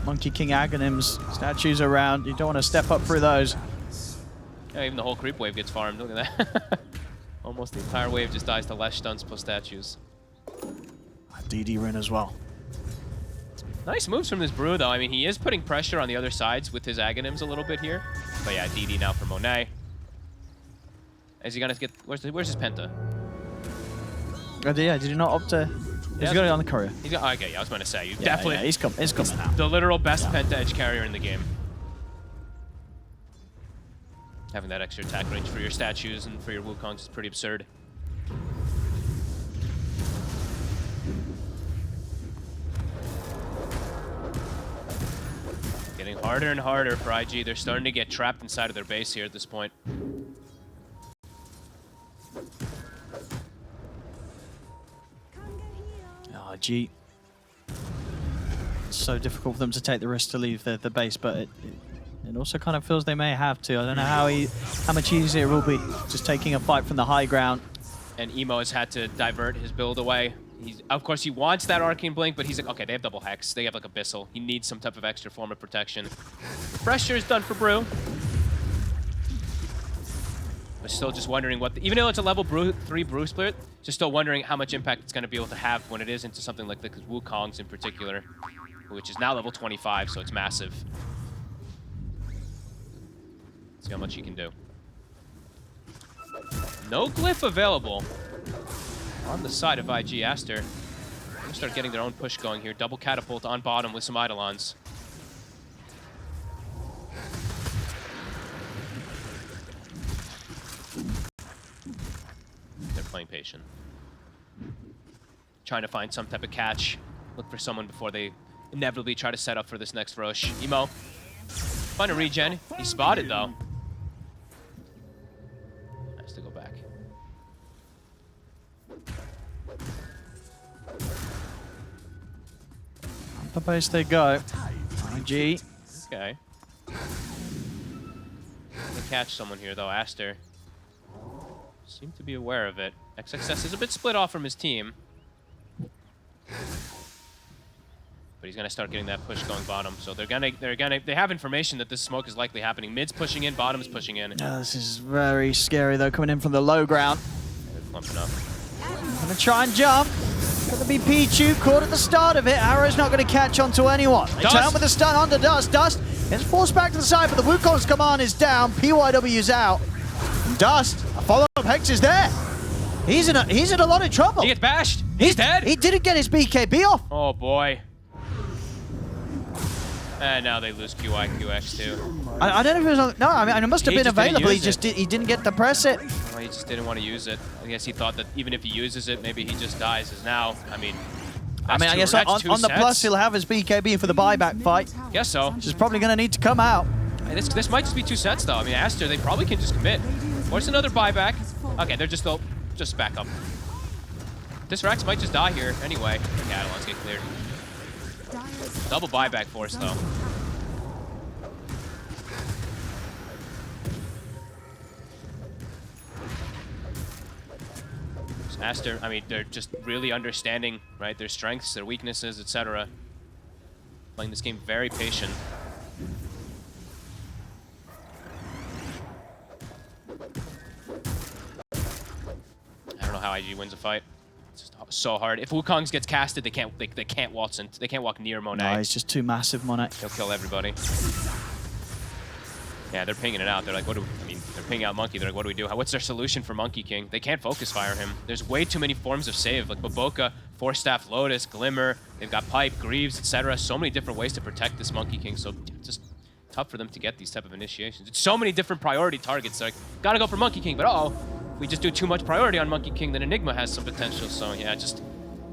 Monkey King Aghanims statues around. You don't want to step up through those. Yeah, even the whole creep wave gets farmed. Look at that. Almost the entire wave just dies to Lesh stuns plus statues. DD rune as well. Nice moves from this Brew, though. I mean, he is putting pressure on the other sides with his Aghanims a little bit here. But yeah, DD now for Monet. Is he gonna get... Where's his Penta? Oh, yeah, did he not opt to... He's got it on the courier. He's got, okay, yeah, I was going to say. You definitely... Yeah, he's coming now. The literal best Penta edge carrier in the game. Having that extra attack range for your statues and for your Wukongs is pretty absurd. Getting harder and harder for IG. They're starting to get trapped inside of their base here at this point. IG. It's so difficult for them to take the risk to leave the base, but it also kind of feels they may have to. I don't know how much easier it will be just taking a fight from the high ground. And Emo has had to divert his build away. Of course, he wants that Arcane Blink, but he's like, okay, they have double Hex. They have like Abyssal. He needs some type of extra form of protection. Pressure is done for Brew. But still just wondering what... even though it's a level 3 Brew split, just still wondering how much impact it's going to be able to have when it is into something like the Wukongs in particular, which is now level 25, so it's massive. Let's see how much he can do. No glyph available on the side of IG. Aster. They're going to start getting their own push going here. Double catapult on bottom with some Eidolons. They're playing patient. Trying to find some type of catch. Look for someone before they inevitably try to set up for this next rush. Emo. Find a regen. He's spotted though. Has to go back. Up the base they go. IG. Okay. catch someone here, though. Aster seemed to be aware of it. XXS is a bit split off from his team. But he's gonna start getting that push going bottom. So they have information that this smoke is likely happening. Mid's pushing in, bottom's pushing in. This is very scary though, coming in from the low ground. They're clumping up. Gonna try and jump. Gonna be Pichu caught at the start of it. Arrow's not gonna catch onto anyone. They turn with the stun onto Dust. Dust is forced back to the side, but the Wukong's command is down. PYW's out. Dust, a follow-up Hex is there. He's in a lot of trouble. He gets bashed. He's dead. He didn't get his BKB off. Oh boy. And now they lose QI, QX too. I don't know if it was on, no, I mean, it must have been available. He didn't get to press it. Well, he just didn't want to use it. I guess he thought that even if he uses it, maybe he just dies. As now, I guess on the plus he'll have his BKB for the buyback fight. Guess so. Which is probably going to need to come out. And this might just be 2 sets though. I mean, Aster, they probably can just commit. Force another buyback. Okay, they're just back up. This Rex might just die here anyway. Yeah, let's get cleared. Double buyback force though. Aster, I mean, they're just really understanding, right, their strengths, their weaknesses, etc. Playing this game very patient. I don't know how IG wins a fight. It's just so hard. If Wukong's gets casted, they can't waltz in. They can't walk near Monet. No, he's just too massive, Monet. He'll kill everybody. Yeah, they're pinging it out. They're like, they're pinging out Monkey. They're like, what do we do? What's their solution for Monkey King? They can't focus fire him. There's way too many forms of save, like Baboka, Force Staff, Lotus, Glimmer. They've got Pipe, Greaves, etc. So many different ways to protect this Monkey King. So it's just tough for them to get these type of initiations. It's so many different priority targets. Like, gotta go for Monkey King, but if we just do too much priority on Monkey King, then Enigma has some potential. So yeah, just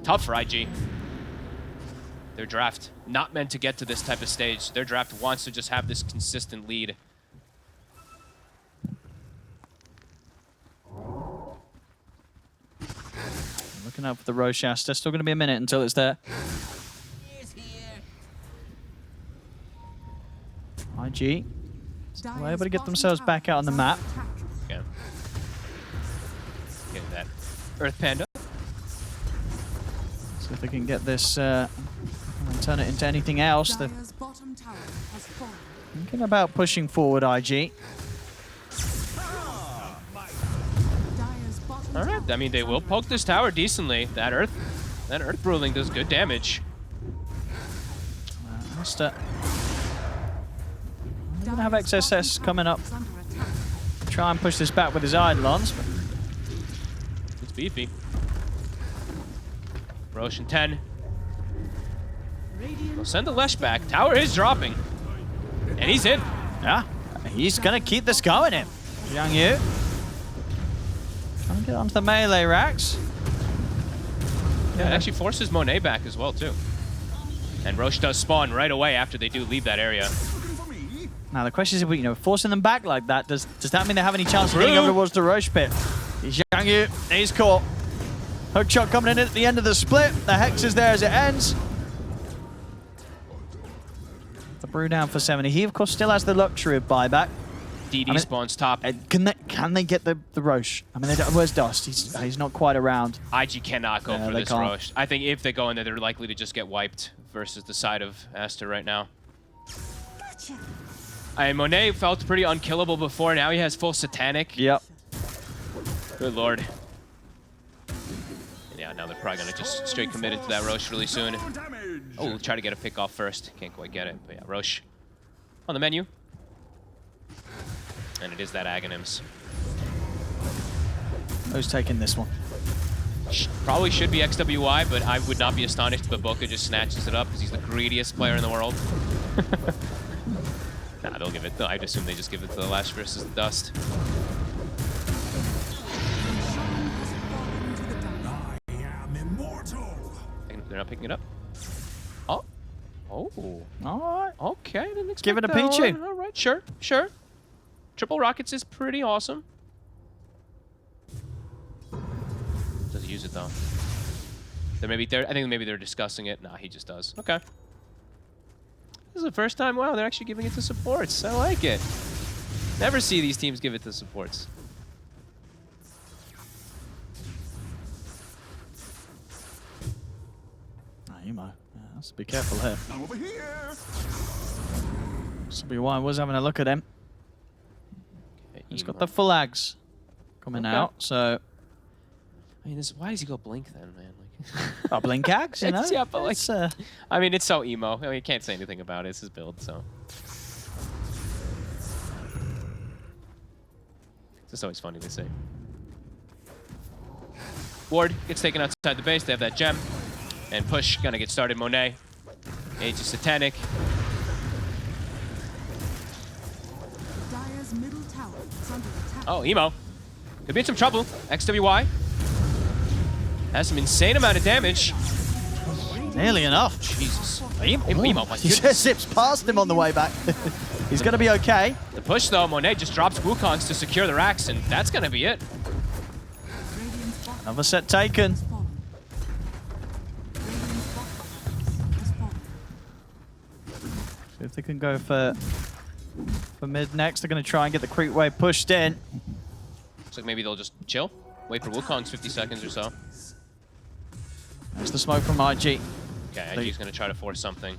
tough for IG. Their draft not meant to get to this type of stage. Their draft wants to just have this consistent lead. Looking out for the Roshas. There's still going to be a minute until it's there. IG still able to get themselves back out on the map. Yeah. Get that Earth Panda. See if they can get this and turn it into anything else. They're thinking about pushing forward, IG. All right, I mean, they will poke this tower decently. That Earth Ruling does good damage. Aster. They're going to have XSS coming up. Try and push this back with his Eidolons. It's beefy. Roshan 10. We'll send the Lesh back. Tower is dropping. And he's in. Yeah, he's going to keep this going in. Zhang Yu. Trying to get onto the melee racks. Yeah, it actually forces Monet back as well, too. And Roche does spawn right away after they do leave that area. Now the question is, forcing them back like that, does that mean they have any chance of getting over towards the Roche pit? Zhang Yu, he's caught. Hookshot coming in at the end of the split. The Hex is there as it ends. The brew down for 70. He, of course, still has the luxury of buyback. DD spawns top. Can they get the Roche? I mean, where's Dust? He's not quite around. IG cannot go for this Roche. I think if they go in there, they're likely to just get wiped versus the side of Aster right now. Gotcha. Monet felt pretty unkillable before. Now he has full Satanic. Yep. Good lord. Yeah, now they're probably going to just straight commit into that Roche really soon. Oh, we'll try to get a pick off first. Can't quite get it. But yeah, Roche on the menu. And it is that Aghanims. Who's taking this one? Probably should be XWI, but I would not be astonished if Baboka just snatches it up because he's the greediest player in the world. Nah, they'll give it. I'd assume they just give it to the Lash versus the Dust. I am immortal. They're not picking it up. Oh. Oh. All right. Okay. Didn't expect Give it a that Pichu. one. All right. Sure. Sure. Triple Rockets is pretty awesome. Does he use it though? I think maybe they're discussing it. Nah, he just does. Okay. This is the first time. Wow, they're actually giving it to supports. I like it. Never see these teams give it to supports. Emo. Yeah, let's be careful here. Over here. SWY was having a look at him. Okay, He's got Emo. the full ags coming Okay. out, so... I mean, why does he go blink then, man? Like, Oh, blink ags, you know? Yeah, but like, It's, I mean, it's so emo. I mean, you can't say anything about it. It's his build, so. It's just always funny to say. Ward gets taken outside the base. They have that gem. And push gonna get started. Monet. Age of Satanic. Dire's middle tower is under attack. Oh, emo. Could be in some trouble. XWY. Has some insane amount of damage. nearly enough. Jesus. Emo, Emo, my he goodness. just zips past him on the way back. He's going to be okay. The push, though, Monet just drops Wukongs to secure the racks, and that's gonna be it. Radiant's bottom Another set taken. has fallen. Radiant's bottom has fallen. See if they can go for mid next. They're going to try and get the creep wave pushed in. Looks like maybe they'll just chill. Wait for Wukong's 50 seconds or so. There's the smoke from IG. Okay, IG's gonna try to force something.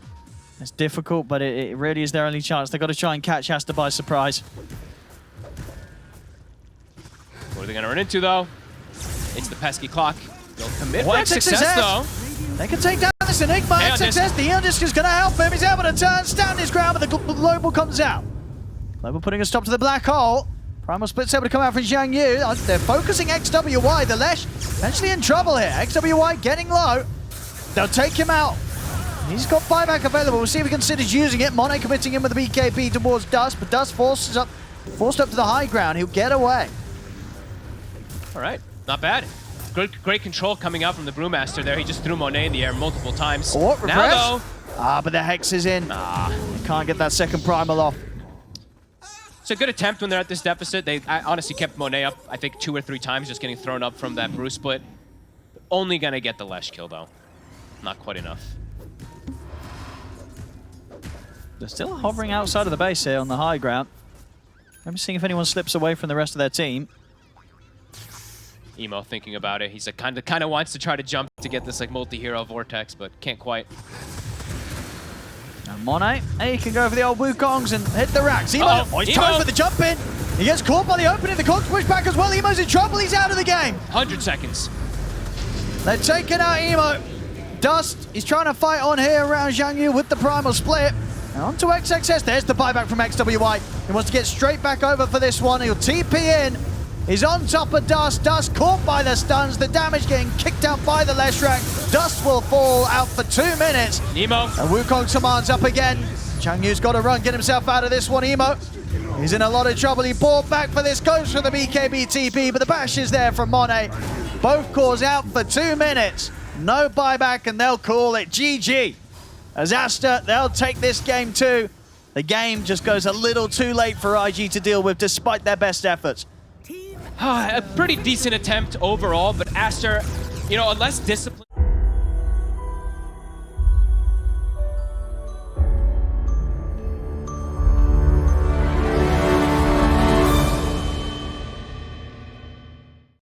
It's difficult, but it really is their only chance. They've got to try and catch Aster by surprise. What are they gonna run into, though? It's the pesky clock. They'll commit What for success, success? though. They can take down this Enigma. Hey, on Success. The Eon Disc is going to help him. He's able to turn, stand his ground, but the Global comes out. Global putting a stop to the black hole. Primal Split's able to come out from Zhang Yu. They're focusing XWY. The Lesh eventually in trouble here. XWY getting low. They'll take him out. He's got buyback available. We'll see if he considers using it. Monet committing him with the BKB towards Dust, but Dust forced up to the high ground. He'll get away. All right, not bad. Great control coming out from the Brewmaster there. He just threw Monet in the air multiple times. Oh, refresh. Now, though, But the Hex is in. They can't get that second Primal off. it's a good attempt when they're at this deficit. I honestly kept Monet up, I think, 2 or 3 times, just getting thrown up from that Brew split. Only gonna get the Lesh kill, though. Not quite enough. They're still hovering outside of the base here on the high ground. I'm seeing if anyone slips away from the rest of their team. Emo thinking about it. He's like, kind of wants to try to jump to get this like multi-hero vortex, but can't quite. Now Monet, he can go for the old Wukongs and hit the racks. Emo, Uh-oh. he's Emo. trying for the jump in. He gets caught by the opening. The Cogs push back as well. Emo's in trouble. He's out of the game. 100 seconds. They're taking out Emo. Dust, he's trying to fight on here around Zhang Yu with the Primal Split. And on to XXS. There's the buyback from XWY. He wants to get straight back over for this one. He'll TP in. He's on top of Dust. Dust caught by the stuns. The damage getting kicked out by the Leshrac. Dust will fall out for 2 minutes. Emo. And Wukong commands up again. Zhang Yu's got to run, get himself out of this one. Emo, he's in a lot of trouble. He bought back for this, goes for the BKB TP, but the bash is there from Monet. Both cores out for 2 minutes. No buyback, and they'll call it GG. As Aster, they'll take this game too. The game just goes a little too late for IG to deal with, despite their best efforts. A pretty decent attempt overall, but Aster, you know, unless discipline.